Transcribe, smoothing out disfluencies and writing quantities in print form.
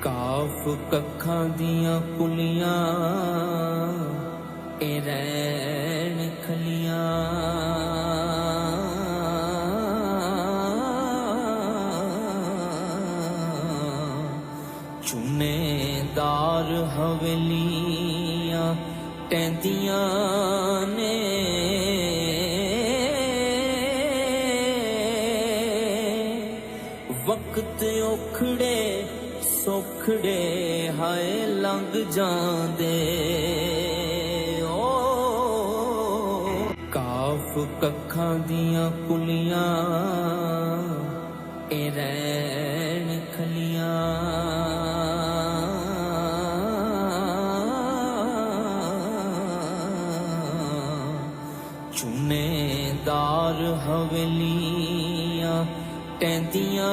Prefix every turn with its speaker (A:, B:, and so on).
A: ਕਾਫ ਕੱਖਾਂ ਦੀਆਂ ਕੁਲੀਆਂ ਇਹ ਰੈਣ ਖਲੀਆਂ ਚੁੰਮੇਦਾਰ ਹਵੇਲੀਆਂ ਟਹਿੰਦੀਆਂ ਨੇ ਵਕਤ ਔਖੜੇ ਸੌਖੜੇ ਹਾਏ ਲੰਘ ਜਾਂਦੇ ਓ ਕਾਫ ਕੱਖਾਂ ਦੀਆਂ ਕੁਲੀਆਂ ਇਹ ਰੈਣ ਖਲੀਆਂ ਚੁੰਮੇਦਾਰ ਹਵੇਲੀਆਂ ਟਹਿੰਦੀਆਂ